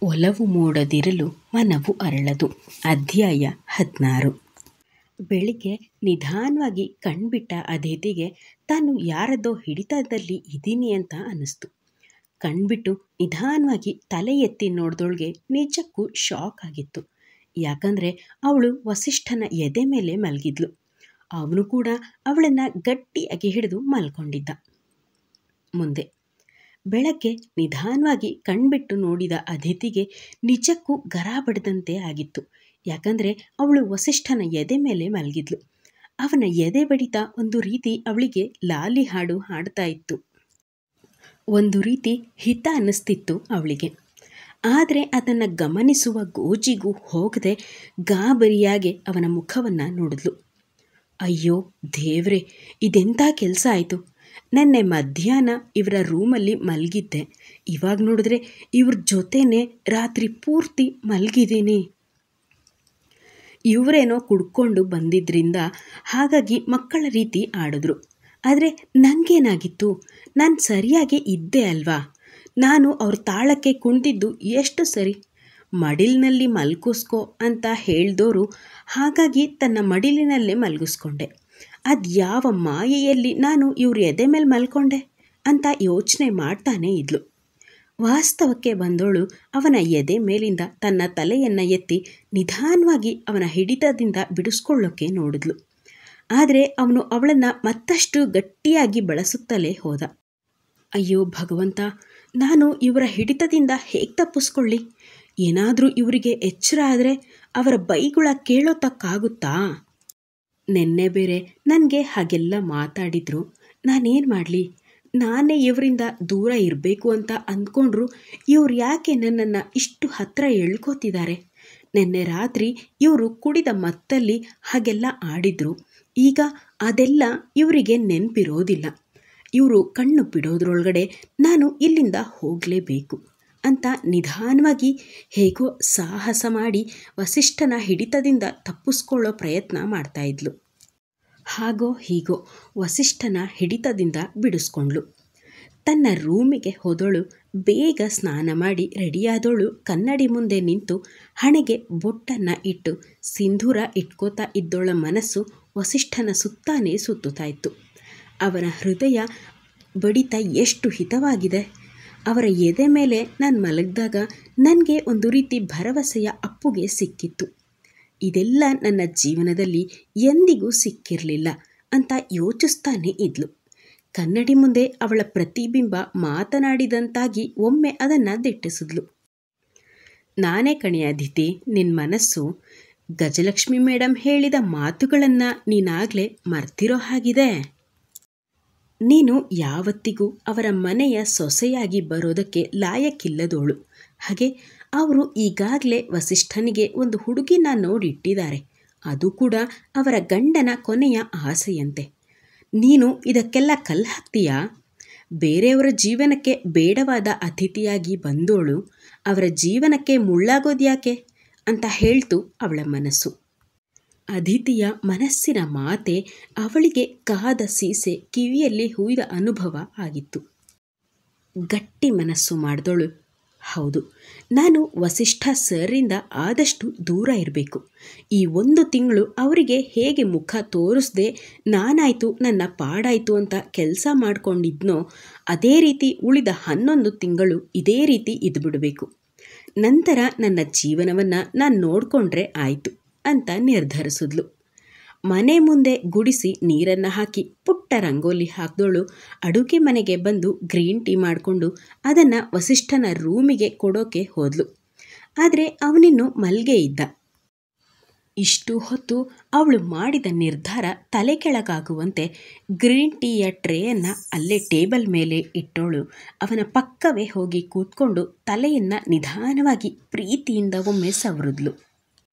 ಒಲವು ಮೂಡದಿರಲು ಮನವು ಅರಳದು. ಅಧ್ಯಾಯ 16. ಬೆಳಿಗ್ಗೆ ನಿಧಾನವಾಗಿ ಕಣ್ಬಿಟ್ಟ ಅದಿತಿಗೆ ತಾನು ಯಾರದೋ ಹಿಡಿತದಲ್ಲಿ ಇದ್ದೀನಿ ಅಂತ ಅನ್ನಿಸ್ತು. ಕಣ್ಬಿಟ್ಟು ನಿಧಾನವಾಗಿ ತಲೆ ಎತ್ತಿ ನೋಡ್ದೊಳಗೆ ನಿಜಕ್ಕೂ ಶಾಕ್ ಆಗಿತ್ತು. ಯಾಕಂದರೆ ಅವಳು ವಸಿಷ್ಠನ ಎದೆ ಮೇಲೆ ಮಲಗಿದ್ಲು. ಅವನು ಕೂಡ ಅವಳನ್ನು ಗಟ್ಟಿಯಾಗಿ ಹಿಡಿದು ಮಲ್ಕೊಂಡಿದ್ದ. ಮುಂದೆ ಬೆಳಗ್ಗೆ ನಿಧಾನವಾಗಿ ಕಣ್ಬಿಟ್ಟು ನೋಡಿದ ಅದಿತಿಗೆ ನಿಜಕ್ಕೂ ಗರಾಬಡ್ದಂತೆ ಆಗಿತ್ತು. ಯಾಕಂದರೆ ಅವಳು ವಸಿಷ್ಠನ ಎದೆ ಮೇಲೆ ಮಲಗಿದ್ಲು. ಅವನ ಎದೆ ಬಡಿತ ಒಂದು ರೀತಿ ಅವಳಿಗೆ ಲಾಲಿ ಹಾಡು ಹಾಡ್ತಾ ಇತ್ತು. ಒಂದು ರೀತಿ ಹಿತ ಅನ್ನಿಸ್ತಿತ್ತು ಅವಳಿಗೆ. ಆದರೆ ಅದನ್ನು ಗಮನಿಸುವ ಗೋಜಿಗೂ ಹೋಗದೆ ಗಾಬರಿಯಾಗೆ ಅವನ ಮುಖವನ್ನು ನೋಡಿದ್ಲು. ಅಯ್ಯೋ ದೇವ್ರೆ, ಇದೆಂಥ ಕೆಲಸ ಆಯಿತು. ನೆನ್ನೆ ಮಧ್ಯಾಹ್ನ ಇವರ ರೂಮಲ್ಲಿ ಮಲಗಿದ್ದೆ. ಇವಾಗ ನೋಡಿದ್ರೆ ಇವ್ರ ಜೊತೆನೇ ರಾತ್ರಿ ಪೂರ್ತಿ ಮಲಗಿದ್ದೀನಿ. ಇವರೇನೋ ಕುಡ್ಕೊಂಡು ಬಂದಿದ್ದರಿಂದ ಹಾಗಾಗಿ ಮಕ್ಕಳ ರೀತಿ ಆಡಿದ್ರು. ಆದರೆ ನನಗೇನಾಗಿತ್ತು? ನಾನು ಸರಿಯಾಗಿ ಇದ್ದೆ ಅಲ್ವಾ? ನಾನು ಅವ್ರ ತಾಳಕ್ಕೆ ಕುಣಿದಿದ್ದು ಎಷ್ಟು ಸರಿ. ಮಡಿಲಿನಲ್ಲಿ ಮಲ್ಗಿಸ್ಕೊ ಅಂತ ಹೇಳ್ದೋರು ಹಾಗಾಗಿ ತನ್ನ ಮಡಿಲಿನಲ್ಲೇ ಮಲಗಿಸ್ಕೊಂಡೆ. ಅದು ಯಾವ ಮಾಯೆಯಲ್ಲಿ ನಾನು ಇವ್ರ ಎದೆ ಮೇಲೆ ಮಲ್ಕೊಂಡೆ ಅಂತ ಯೋಚನೆ ಮಾಡ್ತಾನೇ ಇದ್ಲು. ವಾಸ್ತವಕ್ಕೆ ಬಂದವಳು ಅವನ ಎದೆ ಮೇಲಿಂದ ತನ್ನ ತಲೆಯನ್ನು ಎತ್ತಿ ನಿಧಾನವಾಗಿ ಅವನ ಹಿಡಿತದಿಂದ ಬಿಡಿಸ್ಕೊಳ್ಳೋಕ್ಕೆ ನೋಡಿದ್ಲು. ಆದರೆ ಅವನು ಅವಳನ್ನು ಮತ್ತಷ್ಟು ಗಟ್ಟಿಯಾಗಿ ಬಳಸುತ್ತಲೇ ಹೋದ. ಅಯ್ಯೋ ಭಗವಂತ, ನಾನು ಇವರ ಹಿಡಿತದಿಂದ ಹೇಗೆ ತಪ್ಪಿಸ್ಕೊಳ್ಳಿ? ಏನಾದರೂ ಇವರಿಗೆ ಎಚ್ಚರ ಆದರೆ ಅವರ ಬೈಗುಳ ಕೇಳೋತಕ್ಕಾಗುತ್ತಾ? ನೆನ್ನೆ ಬೇರೆ ನನಗೆ ಹಾಗೆಲ್ಲ ಮಾತಾಡಿದ್ರು. ನಾನೇನು ಮಾಡಲಿ? ನಾನೇ ಇವರಿಂದ ದೂರ ಇರಬೇಕು ಅಂತ ಅಂದ್ಕೊಂಡ್ರು ಇವ್ರು ಯಾಕೆ ನನ್ನನ್ನು ಇಷ್ಟು ಹತ್ತಿರ ಎಳ್ಕೋತಿದ್ದಾರೆ? ನೆನ್ನೆ ರಾತ್ರಿ ಇವರು ಕುಡಿದ ಮತ್ತಲ್ಲಿ ಹಾಗೆಲ್ಲ ಆಡಿದ್ರು. ಈಗ ಅದೆಲ್ಲ ಇವರಿಗೆ ನೆನಪಿರೋದಿಲ್ಲ. ಇವರು ಕಣ್ಣು ಬಿಡೋದ್ರೊಳಗಡೆ ನಾನು ಇಲ್ಲಿಂದ ಹೋಗಲೇಬೇಕು ಅಂತ ನಿಧಾನವಾಗಿ ಹೇಗೋ ಸಾಹಸ ಮಾಡಿ ವಸಿಷ್ಠನ ಹಿಡಿತದಿಂದ ತಪ್ಪಿಸ್ಕೊಳ್ಳೋ ಪ್ರಯತ್ನ ಮಾಡ್ತಾಯಿದ್ಲು. ಹಾಗೋ ಹೀಗೋ ವಸಿಷ್ಠನ ಹಿಡಿತದಿಂದ ಬಿಡಿಸ್ಕೊಂಡ್ಳು. ತನ್ನ ರೂಮಿಗೆ ಹೋದವಳು ಬೇಗ ಸ್ನಾನ ಮಾಡಿ ರೆಡಿಯಾದವಳು ಕನ್ನಡಿ ಮುಂದೆ ನಿಂತು ಹಣೆಗೆ ಬೊಟ್ಟನ್ನು ಇಟ್ಟು ಸಿಂಧೂರ ಇಟ್ಕೋತಾ ಇದ್ದವಳ ಮನಸ್ಸು ವಸಿಷ್ಠನ ಸುತ್ತಾನೇ ಸುತ್ತುತ್ತಾ ಇತ್ತು. ಅವನ ಹೃದಯ ಬಡಿತ ಎಷ್ಟು ಹಿತವಾಗಿದೆ. ಅವರ ಎದೆ ಮೇಲೆ ನಾನು ಮಲಗಿದಾಗ ನನಗೆ ಒಂದು ರೀತಿ ಭರವಸೆಯ ಅಪ್ಪುಗೆ ಸಿಕ್ಕಿತ್ತು. ಇದೆಲ್ಲ ನನ್ನ ಜೀವನದಲ್ಲಿ ಎಂದಿಗೂ ಸಿಕ್ಕಿರಲಿಲ್ಲ ಅಂತ ಯೋಚಿಸ್ತಾನೇ ಇದ್ಲು. ಕನ್ನಡಿ ಮುಂದೆ ಅವಳ ಪ್ರತಿಬಿಂಬ ಮಾತನಾಡಿದಂತಾಗಿ ಒಮ್ಮೆ ಅದನ್ನು ದಿಟ್ಟಿಸಿದ್ಲು. ನಾನೇ ಕಣೆ ಅದಿತಿ, ನಿನ್ನ ಮನಸ್ಸು. ಗಜಲಕ್ಷ್ಮಿ ಮೇಡಮ್ ಹೇಳಿದ ಮಾತುಗಳನ್ನು ನೀನಾಗಲೇ ಮರ್ತಿರೋ ಹಾಗಿದೆ. ನೀನು ಯಾವತ್ತಿಗೂ ಅವರ ಮನೆಯ ಸೊಸೆಯಾಗಿ ಬರೋದಕ್ಕೆ ಲಾಯಕ್ಕಿಲ್ಲದೋಳು. ಹಾಗೆ ಅವರು ಈಗಾಗಲೇ ವಸಿಷ್ಠನಿಗೆ ಒಂದು ಹುಡುಗಿನ ನೋಡಿಟ್ಟಿದ್ದಾರೆ. ಅದು ಕೂಡ ಅವರ ಗಂಡನ ಕೊನೆಯ ಆಸೆಯಂತೆ. ನೀನು ಇದಕ್ಕೆಲ್ಲ ಕಲ್ಲು ಹಾಕ್ತೀಯಾ? ಬೇರೆಯವರ ಜೀವನಕ್ಕೆ ಬೇಡವಾದ ಅತಿಥಿಯಾಗಿ ಬಂದೋಳು ಅವರ ಜೀವನಕ್ಕೆ ಮುಳ್ಳಾಗೋದ್ಯಾಕೆ ಅಂತ ಹೇಳ್ತು ಅವಳ ಮನಸ್ಸು. ಅದಿತಿಯ ಮನಸ್ಸಿನ ಮಾತೆ ಅವಳಿಗೆ ಕಾದ ಸೀಸೆ ಕಿವಿಯಲ್ಲಿ ಹುಯ್ದ ಅನುಭವ ಆಗಿತ್ತು. ಗಟ್ಟಿ ಮನಸ್ಸು ಮಾಡಿದವಳು, ಹೌದು, ನಾನು ವಸಿಷ್ಠ ಸರ್ರಿಂದ ಆದಷ್ಟು ದೂರ ಇರಬೇಕು. ಈ 1 ತಿಂಗಳು ಅವರಿಗೆ ಹೇಗೆ ಮುಖ ತೋರಿಸ್ದೆ ನಾನಾಯಿತು ನನ್ನ ಪಾಡಾಯಿತು ಅಂತ ಕೆಲಸ ಮಾಡ್ಕೊಂಡಿದ್ನೋ ಅದೇ ರೀತಿ ಉಳಿದ 11 ತಿಂಗಳು ಇದೇ ರೀತಿ ಇದ್ಬಿಡಬೇಕು. ನಂತರ ನನ್ನ ಜೀವನವನ್ನು ನಾನು ನೋಡಿಕೊಂಡ್ರೆ ಆಯಿತು ಅಂತ ನಿರ್ಧರಿಸಿದ್ಲು. ಮನೆ ಮುಂದೆ ಗುಡಿಸಿ ನೀರನ್ನು ಹಾಕಿ ಪುಟ್ಟ ರಂಗೋಲಿ ಹಾಕಿದವಳು ಅಡುಗೆ ಮನೆಗೆ ಬಂದು ಗ್ರೀನ್ ಟೀ ಮಾಡಿಕೊಂಡು ಅದನ್ನು ವಸಿಷ್ಠನ ರೂಮಿಗೆ ಕೊಡೋಕೆ ಹೋದ್ಲು. ಆದರೆ ಅವನಿನ್ನೂ ಮಲ್ಗೆ ಇದ್ದ. ಇಷ್ಟು ಹೊತ್ತು ಅವಳು ಮಾಡಿದ ನಿರ್ಧಾರ ತಲೆ ಕೆಳಗಾಗುವಂತೆ ಗ್ರೀನ್ ಟೀಯ ಟ್ರೇಯನ್ನು ಅಲ್ಲೇ ಟೇಬಲ್ ಮೇಲೆ ಇಟ್ಟವಳು ಅವನ ಪಕ್ಕವೇ ಹೋಗಿ ಕೂತ್ಕೊಂಡು ತಲೆಯನ್ನು ನಿಧಾನವಾಗಿ ಪ್ರೀತಿಯಿಂದ ಒಮ್ಮೆ ಸವರಿದ್ಲು.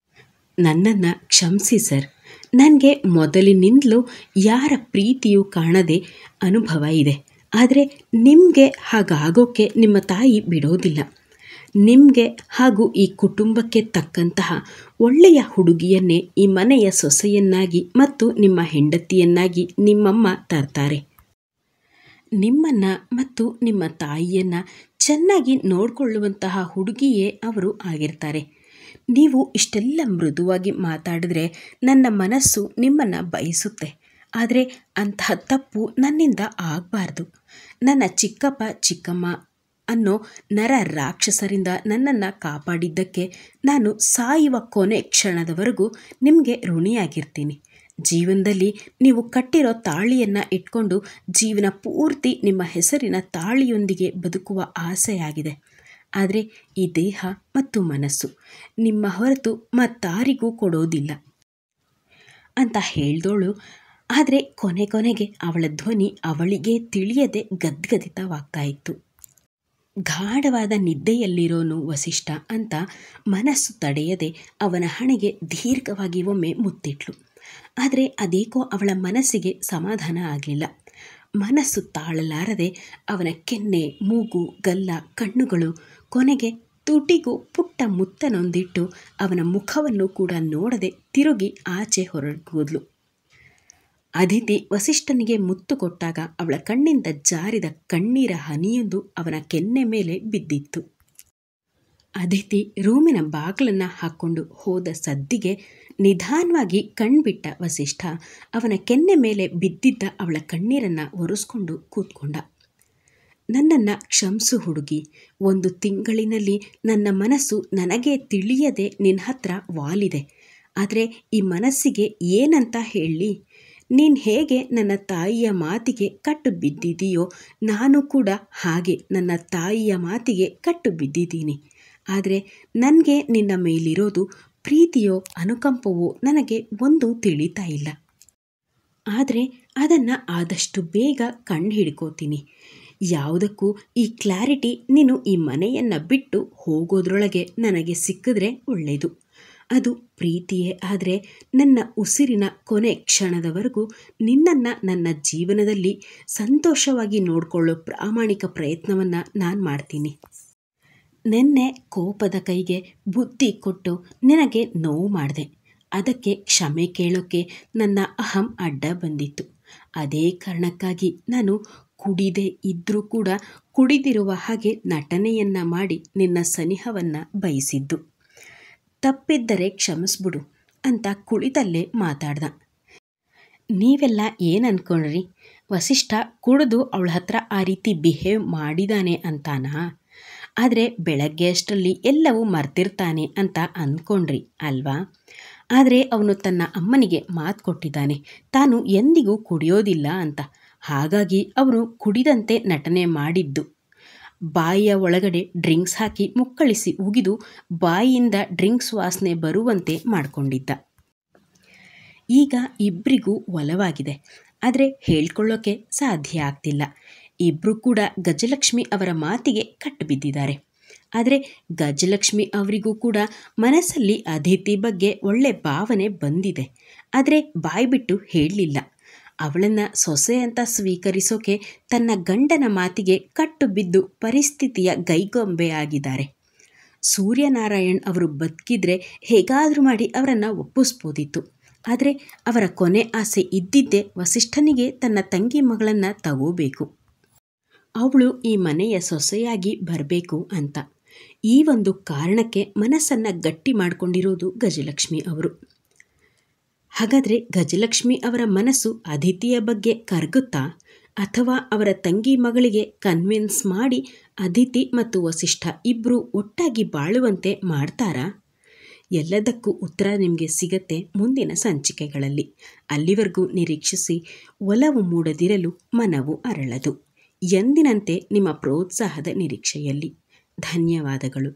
ನನ್ನನ್ನು ಕ್ಷಮಿಸಿ ಸರ್, ನನಗೆ ಮೊದಲಿನಿಂದಲೂ ಯಾರ ಪ್ರೀತಿಯೂ ಕಾಣದೆ ಅನುಭವ ಇದೆ. ಆದರೆ ನಿಮಗೆ ಹಾಗಾಗೋಕ್ಕೆ ನಿಮ್ಮ ತಾಯಿ ಬಿಡೋದಿಲ್ಲ. ನಿಮಗೆ ಹಾಗೂ ಈ ಕುಟುಂಬಕ್ಕೆ ತಕ್ಕಂತಹ ಒಳ್ಳೆಯ ಹುಡುಗಿಯನ್ನೇ ಈ ಮನೆಯ ಸೊಸೆಯನ್ನಾಗಿ ಮತ್ತು ನಿಮ್ಮ ಹೆಂಡತಿಯನ್ನಾಗಿ ನಿಮ್ಮಮ್ಮ ತರ್ತಾರೆ. ನಿಮ್ಮನ್ನು ಮತ್ತು ನಿಮ್ಮ ತಾಯಿಯನ್ನು ಚೆನ್ನಾಗಿ ನೋಡಿಕೊಳ್ಳುವಂತಹ ಹುಡುಗಿಯೇ ಅವರು ಆಗಿರ್ತಾರೆ. ನೀವು ಇಷ್ಟೆಲ್ಲ ಮೃದುವಾಗಿ ಮಾತಾಡಿದ್ರೆ ನನ್ನ ಮನಸ್ಸು ನಿಮ್ಮನ್ನು ಬಯಸುತ್ತೆ. ಆದರೆ ಅಂತಹ ತಪ್ಪು ನನ್ನಿಂದ ಆಗಬಾರ್ದು. ನನ್ನ ಚಿಕ್ಕಪ್ಪ ಚಿಕ್ಕಮ್ಮ ಅನ್ನೋ ನರ ರಾಕ್ಷಸರಿಂದ ನನ್ನನ್ನು ಕಾಪಾಡಿದ್ದಕ್ಕೆ ನಾನು ಸಾಯುವ ಕೊನೆ ಕ್ಷಣದವರೆಗೂ ನಿಮಗೆ ಋಣಿಯಾಗಿರ್ತೀನಿ. ಜೀವನದಲ್ಲಿ ನೀವು ಕಟ್ಟಿರೋ ತಾಳಿಯನ್ನು ಇಟ್ಕೊಂಡು ಜೀವನ ಪೂರ್ತಿ ನಿಮ್ಮ ಹೆಸರಿನ ತಾಳಿಯೊಂದಿಗೆ ಬದುಕುವ ಆಸೆಯಾಗಿದೆ. ಆದರೆ ಈ ದೇಹ ಮತ್ತು ಮನಸ್ಸು ನಿಮ್ಮ ಹೊರತು ಮತ್ತಾರಿಗೂ ಕೊಡೋದಿಲ್ಲ ಅಂತ ಹೇಳ್ದೋಳು. ಆದರೆ ಕೊನೆಗೆ ಅವಳ ಧ್ವನಿ ಅವಳಿಗೆ ತಿಳಿಯದೆ ಗದ್ಗದಿತವಾಗ್ತಾ ಇತ್ತು. ಗಾಢವಾದ ನಿದ್ದೆಯಲ್ಲಿರೋನು ವಸಿಷ್ಠ ಅಂತ ಮನಸ್ಸು ತಡೆಯದೆ ಅವನ ಹಣೆಗೆ ದೀರ್ಘವಾಗಿ ಒಮ್ಮೆ ಮುತ್ತಿಟ್ಲು. ಆದರೆ ಅದೇಕೋ ಅವಳ ಮನಸ್ಸಿಗೆ ಸಮಾಧಾನ ಆಗಲಿಲ್ಲ. ಮನಸ್ಸು ತಾಳಲಾರದೆ ಅವನ ಕೆನ್ನೆ, ಮೂಗು, ಗಲ್ಲ, ಕಣ್ಣುಗಳು, ಕೊನೆಗೆ ತುಟಿಗೂ ಪುಟ್ಟ ಮುತ್ತನೊಂದಿಟ್ಟು ಅವನ ಮುಖವನ್ನು ಕೂಡ ನೋಡದೆ ತಿರುಗಿ ಆಚೆ ಹೊರಗೋದ್ಲು. ಅದಿತಿ ವಸಿಷ್ಠನಿಗೆ ಮುತ್ತು ಕೊಟ್ಟಾಗ ಅವಳ ಕಣ್ಣಿಂದ ಜಾರಿದ ಕಣ್ಣೀರ ಹನಿಯೊಂದು ಅವನ ಕೆನ್ನೆ ಮೇಲೆ ಬಿದ್ದಿತ್ತು. ಅದಿತಿ ರೂಮಿನ ಬಾಗಿಲನ್ನು ಹಾಕ್ಕೊಂಡು ಹೋದ ಸದ್ದಿಗೆ ನಿಧಾನವಾಗಿ ಕಣ್ಬಿಟ್ಟ ವಸಿಷ್ಠ ಅವನ ಕೆನ್ನೆ ಮೇಲೆ ಬಿದ್ದಿದ್ದ ಅವಳ ಕಣ್ಣೀರನ್ನು ಒರೆಸ್ಕೊಂಡು ಕೂತ್ಕೊಂಡ. ನನ್ನನ್ನು ಕ್ಷಮಿಸು ಹುಡುಗಿ. 1 ತಿಂಗಳಿನಲ್ಲಿ ನನ್ನ ಮನಸ್ಸು ನನಗೆ ತಿಳಿಯದೆ ನಿನ್ನ ಹತ್ರ ವಾಲಿದೆ. ಆದರೆ ಈ ಮನಸ್ಸಿಗೆ ಏನಂತ ಹೇಳಿ? ನೀನು ಹೇಗೆ ನನ್ನ ತಾಯಿಯ ಮಾತಿಗೆ ಕಟ್ಟು ಬಿದ್ದಿದೆಯೋ ನಾನು ಕೂಡ ಹಾಗೆ ನನ್ನ ತಾಯಿಯ ಮಾತಿಗೆ ಕಟ್ಟು ಬಿದ್ದಿದ್ದೀನಿ. ಆದರೆ ನನಗೆ ನಿನ್ನ ಮೇಲಿರೋದು ಪ್ರೀತಿಯೋ ಅನುಕಂಪವೋ ನನಗೆ ಒಂದು ತಿಳಿತಾ ಇಲ್ಲ. ಆದರೆ ಅದನ್ನು ಆದಷ್ಟು ಬೇಗ ಕಂಡು ಹಿಡ್ಕೋತೀನಿ. ಯಾವುದಕ್ಕೂ ಈ ಕ್ಲಾರಿಟಿ ನೀನು ಈ ಮನೆಯನ್ನು ಬಿಟ್ಟು ಹೋಗೋದ್ರೊಳಗೆ ನನಗೆ ಸಿಕ್ಕಿದ್ರೆ ಒಳ್ಳೆಯದು. ಅದು ಪ್ರೀತಿಯೇ ಆದರೆ ನನ್ನ ಉಸಿರಿನ ಕೊನೆ ಕ್ಷಣದವರೆಗೂ ನಿನ್ನನ್ನು ನನ್ನ ಜೀವನದಲ್ಲಿ ಸಂತೋಷವಾಗಿ ನೋಡಿಕೊಳ್ಳೋ ಪ್ರಾಮಾಣಿಕ ಪ್ರಯತ್ನವನ್ನು ನಾನು ಮಾಡ್ತೀನಿ. ನಿನ್ನೆ ಕೋಪದ ಕೈಗೆ ಬುದ್ಧಿ ಕೊಟ್ಟು ನಿನಗೆ ನೋವು ಮಾಡಿದೆ. ಅದಕ್ಕೆ ಕ್ಷಮೆ ಕೇಳೋಕ್ಕೆ ನನ್ನ ಅಹಂ ಅಡ್ಡ ಬಂದಿತ್ತು. ಅದೇ ಕಾರಣಕ್ಕಾಗಿ ನಾನು ಕುಡಿದೇ ಇದ್ದರೂ ಕೂಡ ಕುಡಿದಿರುವ ಹಾಗೆ ನಟನೆಯನ್ನು ಮಾಡಿ ನಿನ್ನ ಸನಿಹವನ್ನು ಬಯಸಿದ್ದು. ತಪ್ಪಿದ್ದರೆ ಕ್ಷಮಿಸ್ಬಿಡು ಅಂತ ಕುಳಿತಲ್ಲೇ ಮಾತಾಡ್ದ. ನೀವೆಲ್ಲ ಏನು ಅಂದ್ಕೊಂಡ್ರಿ? ವಸಿಷ್ಠ ಕುಡಿದು ಅವಳ ಹತ್ರ ಆ ರೀತಿ ಬಿಹೇವ್ ಮಾಡಿದಾನೆ ಅಂತಾನಾ? ಆದರೆ ಬೆಳಗ್ಗೆ ಅಷ್ಟರಲ್ಲಿ ಎಲ್ಲವೂ ಮರ್ತಿರ್ತಾನೆ ಅಂತ ಅಂದ್ಕೊಂಡ್ರಿ ಅಲ್ವಾ? ಆದರೆ ಅವನು ತನ್ನ ಅಮ್ಮನಿಗೆ ಮಾತು ಕೊಟ್ಟಿದ್ದಾನೆ, ತಾನು ಎಂದಿಗೂ ಕುಡಿಯೋದಿಲ್ಲ ಅಂತ. ಹಾಗಾಗಿ ಅವನು ಕುಡಿದಂತೆ ನಟನೆ ಮಾಡಿದ್ದು. ಬಾಯಿಯ ಒಳಗಡೆ ಡ್ರಿಂಕ್ಸ್ ಹಾಕಿ ಮುಕ್ಕಳಿಸಿ ಉಗಿದು ಬಾಯಿಯಿಂದ ಡ್ರಿಂಕ್ಸ್ ವಾಸನೆ ಬರುವಂತೆ ಮಾಡಿಕೊಂಡಿದ್ದ. ಈಗ ಇಬ್ಬರಿಗೂ ಒಲವಾಗಿದೆ. ಆದರೆ ಹೇಳ್ಕೊಳ್ಳೋಕ್ಕೆ ಸಾಧ್ಯ ಆಗ್ತಿಲ್ಲ. ಇಬ್ಬರು ಕೂಡ ಗಜಲಕ್ಷ್ಮಿ ಅವರ ಮಾತಿಗೆ ಕಟ್ಟು ಬಿದ್ದಿದ್ದಾರೆ. ಆದರೆ ಗಜಲಕ್ಷ್ಮಿ ಅವರಿಗೂ ಕೂಡ ಮನಸ್ಸಲ್ಲಿ ಅದಿತಿ ಬಗ್ಗೆ ಒಳ್ಳೆ ಭಾವನೆ ಬಂದಿದೆ. ಆದರೆ ಬಾಯ್ಬಿಟ್ಟು ಹೇಳಲಿಲ್ಲ. ಅವಳನ್ನು ಸೊಸೆ ಅಂತ ಸ್ವೀಕರಿಸೋಕೆ ತನ್ನ ಗಂಡನ ಮಾತಿಗೆ ಕಟ್ಟು ಬಿದ್ದು ಪರಿಸ್ಥಿತಿಯ ಗೈಗೊಂಬೆಯಾಗಿದ್ದಾರೆ. ಸೂರ್ಯನಾರಾಯಣ್ ಅವರು ಬದುಕಿದ್ರೆ ಹೇಗಾದರೂ ಮಾಡಿ ಅವರನ್ನು ಒಪ್ಪಿಸ್ಬೋದಿತ್ತು. ಆದರೆ ಅವರ ಕೊನೆ ಆಸೆ ಇದ್ದಿದ್ದೇ ವಸಿಷ್ಠನಿಗೆ ತನ್ನ ತಂಗಿ ಮಗಳನ್ನು ತಗೋಬೇಕು. ಅವಳು ಈ ಮನೆಯ ಸೊಸೆಯಾಗಿ ಬರಬೇಕು ಅಂತ. ಈ ಒಂದು ಕಾರಣಕ್ಕೆ ಮನಸ್ಸನ್ನು ಗಟ್ಟಿ ಮಾಡಿಕೊಂಡಿರೋದು ಗಜಲಕ್ಷ್ಮಿ ಅವರು. ಹಾಗಾದರೆ ಗಜಲಕ್ಷ್ಮಿ ಅವರ ಮನಸ್ಸು ಅದಿತಿಯ ಬಗ್ಗೆ ಕರಗುತ್ತಾ, ಅಥವಾ ಅವರ ತಂಗಿ ಮಗಳಿಗೆ ಕನ್ವಿನ್ಸ್ ಮಾಡಿ ಅದಿತಿ ಮತ್ತು ವಸಿಷ್ಠ ಇಬ್ಬರು ಒಟ್ಟಾಗಿ ಬಾಳುವಂತೆ ಮಾಡ್ತಾರಾ? ಎಲ್ಲದಕ್ಕೂ ಉತ್ತರ ನಿಮಗೆ ಸಿಗತ್ತೆ ಮುಂದಿನ ಸಂಚಿಕೆಗಳಲ್ಲಿ. ಅಲ್ಲಿವರೆಗೂ ನಿರೀಕ್ಷಿಸಿ. ಒಲವು ಮೂಡದಿರಲು ಮನವು ಅರಳದು. ಎಂದಿನಂತೆ ನಿಮ್ಮ ಪ್ರೋತ್ಸಾಹದ ನಿರೀಕ್ಷೆಯಲ್ಲಿ. ಧನ್ಯವಾದಗಳು.